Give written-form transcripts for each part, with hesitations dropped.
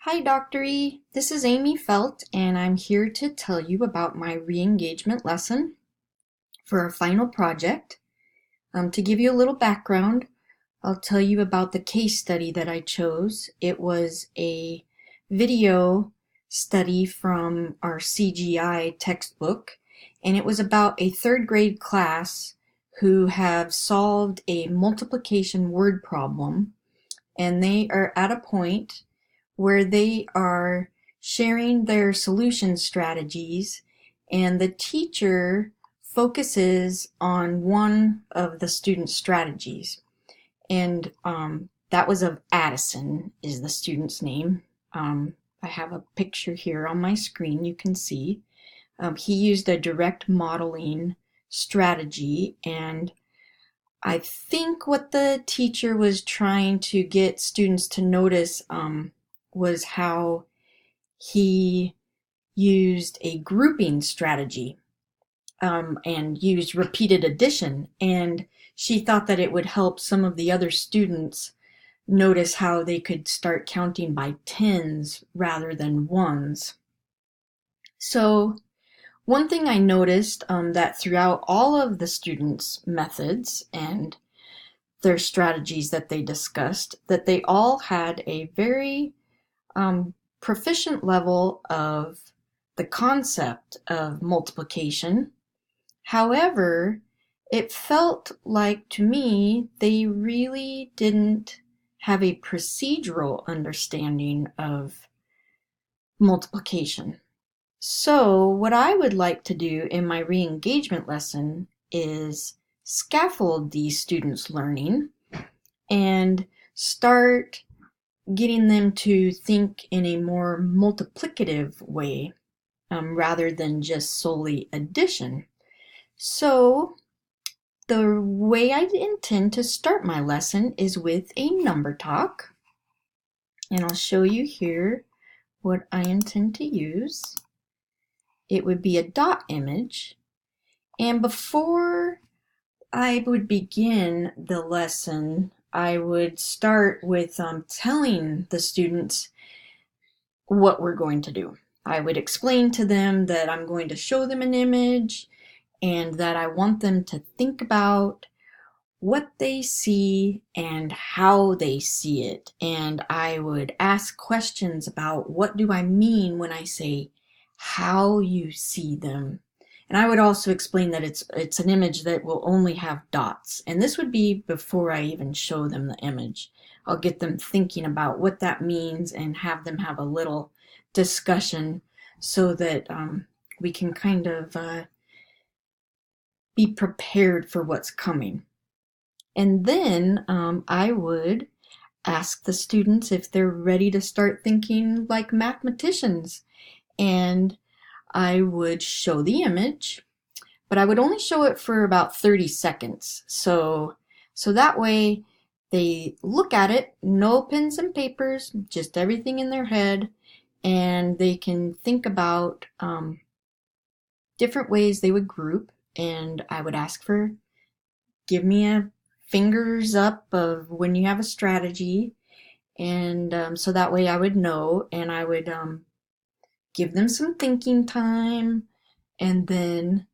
Hi, Dr. E. This is Amy Felt, and I'm here to tell you about my re-engagement lesson for our final project. To give you a little background, I'll tell you about the case study that I chose. It was a video study from our CGI textbook, and it was about a third grade class who have solved a multiplication word problem, and they are at a point where they are sharing their solution strategies, and the teacher focuses on one of the student's strategies. And that was of Addison, is the student's name. I have a picture here on my screen you can see. He used a direct modeling strategy, and I think what the teacher was trying to get students to notice was how he used a grouping strategy and used repeated addition. And she thought that it would help some of the other students notice how they could start counting by tens rather than ones. So one thing I noticed that throughout all of the students' methods and their strategies that they discussed, that they all had a very proficient level of the concept of multiplication. However, it felt like to me they really didn't have a procedural understanding of multiplication. So what I would like to do in my re-engagement lesson is scaffold these students' learning and start getting them to think in a more multiplicative way rather than just solely addition. So the way I intend to start my lesson is with a number talk, and I'll show you here what I intend to use. It would be a dot image, and before I would begin the lesson, I would start with telling the students what we're going to do. I would explain to them that I'm going to show them an image and that I want them to think about what they see and how they see it. And I would ask questions about what do I mean when I say how you see them. And I would also explain that it's an image that will only have dots. And this would be before I even show them the image. I'll get them thinking about what that means and have them have a little discussion so that we can kind of be prepared for what's coming. And then I would ask the students if they're ready to start thinking like mathematicians. And I would show the image, but I would only show it for about 30 seconds. So that way they look at it, no pens and papers, just everything in their head, and they can think about different ways they would group. And I would ask for, give me a fingers up of when you have a strategy, and so that way I would know, and I would give them some thinking time, and then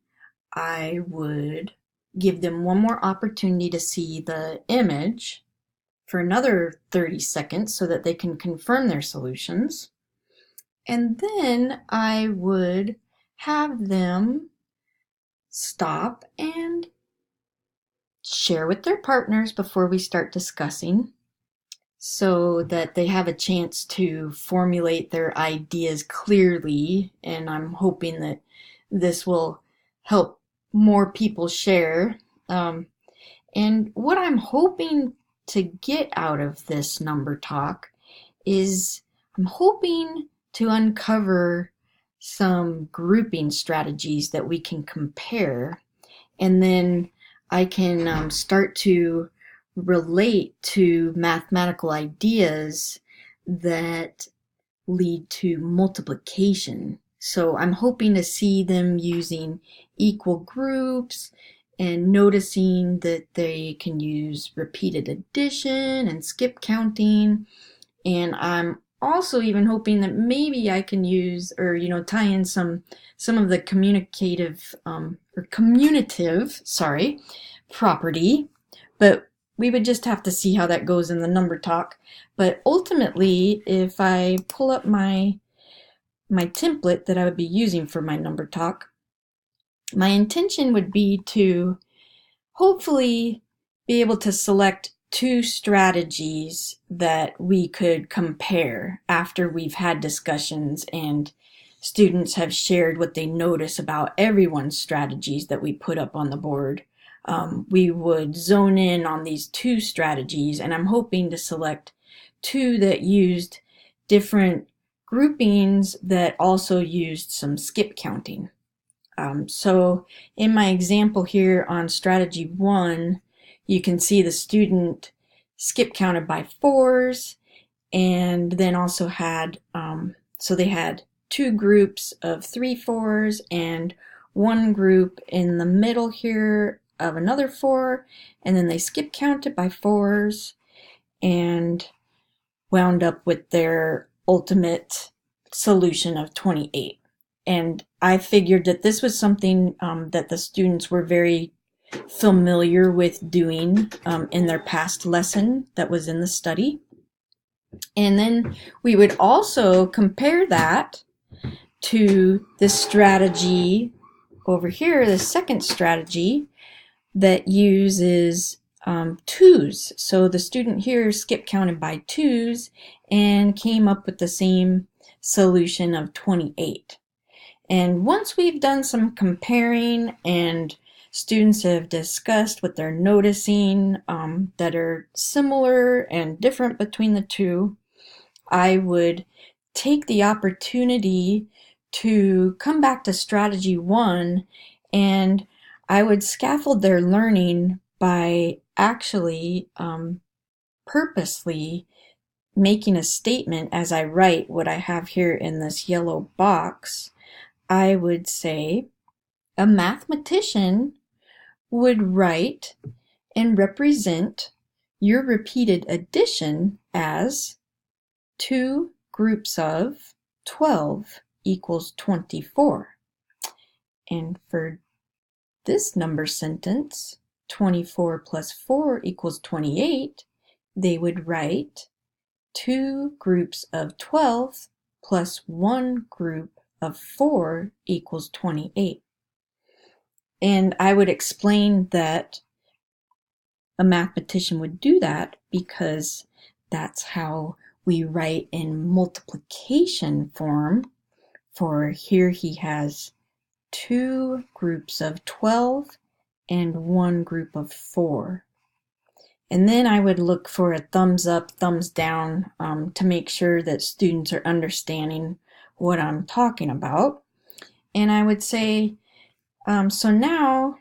I would give them one more opportunity to see the image for another 30 seconds so that they can confirm their solutions. And then I would have them stop and share with their partners before we start discussing so that they have a chance to formulate their ideas clearly. And I'm hoping that this will help more people share. And what I'm hoping to get out of this number talk is I'm hoping to uncover some grouping strategies that we can compare, and then I can start to relate to mathematical ideas that lead to multiplication. So I'm hoping to see them using equal groups and noticing that they can use repeated addition and skip counting. And I'm also even hoping that maybe I can use or tie in some of the communicative or commutative, sorry, property, but we would just have to see how that goes in the number talk. But ultimately, if I pull up my template that I would be using for my number talk, my intention would be to hopefully be able to select two strategies that we could compare after we've had discussions and students have shared what they notice about everyone's strategies that we put up on the board. We would zone in on these two strategies, and I'm hoping to select two that used different groupings that also used some skip counting. So in my example here on strategy 1, you can see the student skip counted by 4s, and then also had, so they had 2 groups of 3 4s and 1 group in the middle here of another 4, and then they skip counted by 4s and wound up with their ultimate solution of 28. And I figured that this was something that the students were very familiar with doing in their past lesson that was in the study. And then we would also compare that to this strategy over here, the second strategy that uses 2s. So the student here skip counted by 2s and came up with the same solution of 28. And once we've done some comparing and students have discussed what they're noticing that are similar and different between the two, I would take the opportunity to come back to strategy 1, and I would scaffold their learning by actually purposely making a statement as I write what I have here in this yellow box. I would say a mathematician would write and represent your repeated addition as 2 groups of 12 equals 24. And for this number sentence, 24 plus 4 equals 28, they would write 2 groups of 12 plus 1 group of 4 equals 28. And I would explain that a mathematician would do that because that's how we write in multiplication form. For here he has 2 groups of 12 and 1 group of 4. And then I would look for a thumbs up, thumbs down to make sure that students are understanding what I'm talking about. And I would say, so now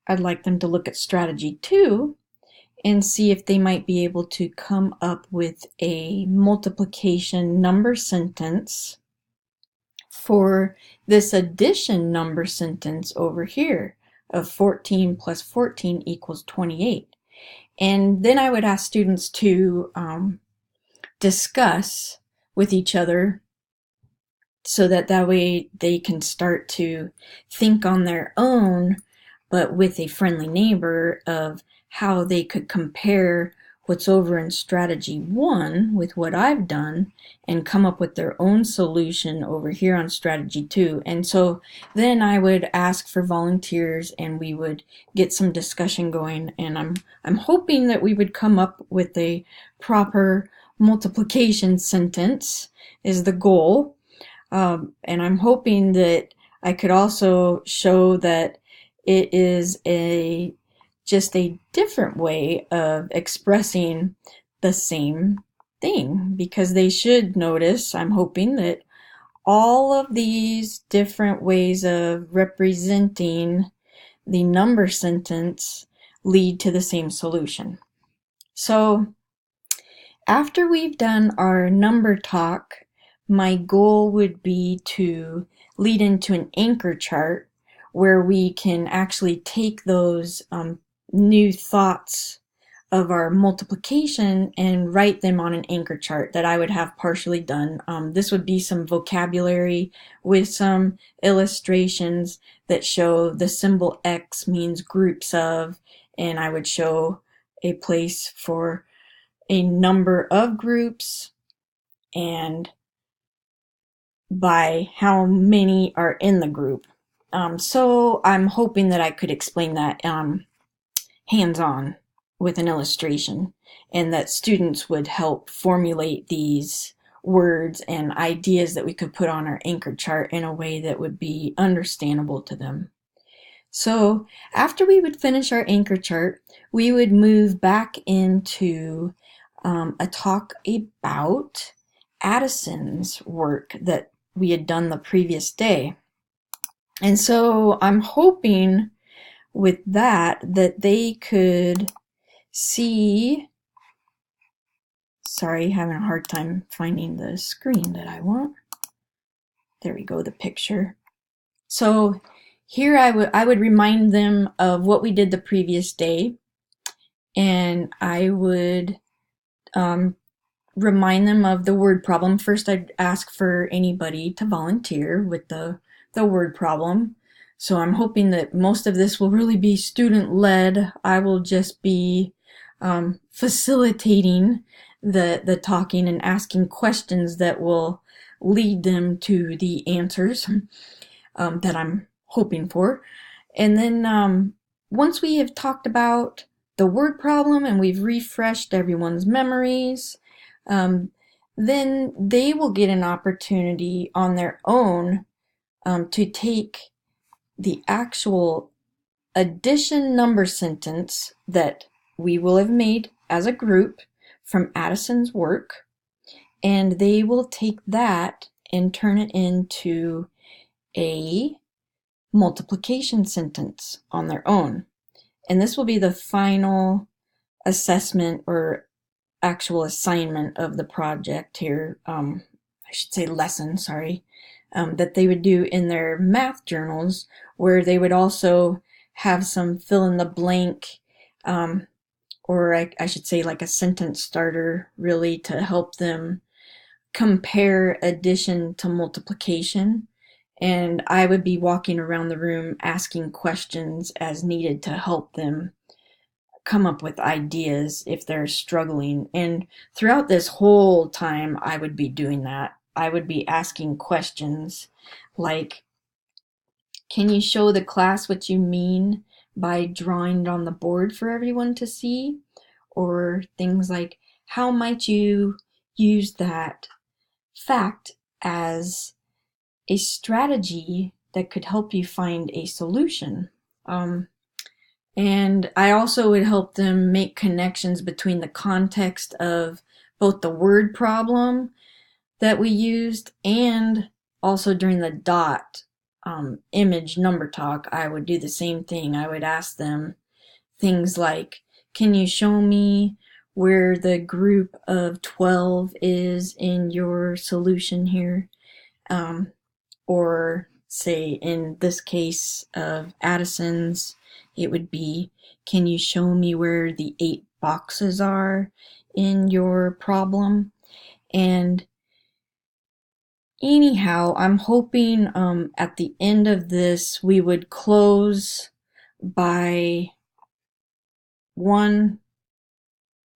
I'd like them to look at strategy 2 and see if they might be able to come up with a multiplication number sentence for this addition number sentence over here of 14 plus 14 equals 28. And then I would ask students to discuss with each other so that way they can start to think on their own, but with a friendly neighbor, of how they could compare what's over in strategy 1 with what I've done and come up with their own solution over here on strategy 2. And so then I would ask for volunteers and we would get some discussion going, and I'm hoping that we would come up with a proper multiplication sentence is the goal. And I'm hoping that I could also show that it is just a different way of expressing the same thing, because they should notice, I'm hoping, that all of these different ways of representing the number sentence lead to the same solution. So after we've done our number talk, my goal would be to lead into an anchor chart where we can actually take those new thoughts of our multiplication and write them on an anchor chart that I would have partially done. This would be some vocabulary with some illustrations that show the symbol X means groups of, and I would show a place for a number of groups and by how many are in the group. So I'm hoping that I could explain that hands-on with an illustration, and that students would help formulate these words and ideas that we could put on our anchor chart in a way that would be understandable to them. So after we would finish our anchor chart, we would move back into a talk about Addison's work that we had done the previous day. And so I'm hoping with that they could see, sorry, having a hard time finding the screen that I want. There we go, the picture. So here I would remind them of what we did the previous day, and I would remind them of the word problem. First, I'd ask for anybody to volunteer with the word problem. So I'm hoping that most of this will really be student-led. I will just be facilitating the talking and asking questions that will lead them to the answers that I'm hoping for. And then once we have talked about the word problem and we've refreshed everyone's memories, then they will get an opportunity on their own to take the actual addition number sentence that we will have made as a group from Addison's work, and they will take that and turn it into a multiplication sentence on their own. And this will be the final assessment or actual assignment of the project here, I should say lesson, sorry, that they would do in their math journals, where they would also have some fill in the blank, or I should say like a sentence starter, really, to help them compare addition to multiplication. And I would be walking around the room asking questions as needed to help them come up with ideas if they're struggling. And throughout this whole time, I would be doing that. I would be asking questions like, can you show the class what you mean by drawing it on the board for everyone to see? Or things like, how might you use that fact as a strategy that could help you find a solution? And I also would help them make connections between the context of both the word problem that we used and also during the dot image number talk. I would do the same thing. I would ask them things like, can you show me where the group of 12 is in your solution here? Or say in this case of Addison's, it would be, can you show me where the 8 boxes are in your problem? And anyhow, I'm hoping at the end of this we would close by one,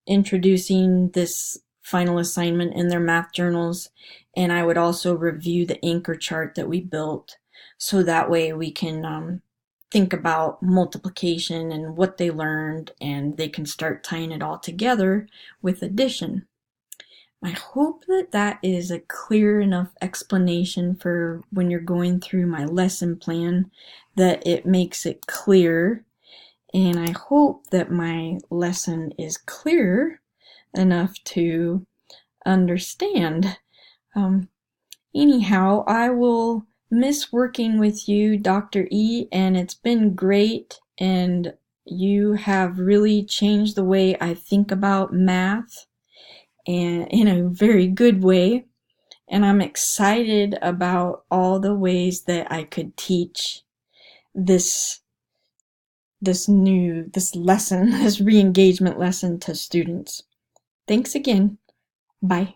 introducing this final assignment in their math journals, and I would also review the anchor chart that we built, so that way we can think about multiplication and what they learned, and they can start tying it all together with addition. I hope that that is a clear enough explanation for when you're going through my lesson plan, that it makes it clear. And I hope that my lesson is clear enough to understand. Anyhow, I will miss working with you, Dr. E, and it's been great, and you have really changed the way I think about math, and in a very good way. And I'm excited about all the ways that I could teach this this lesson, this re-engagement lesson to students. Thanks again. Bye.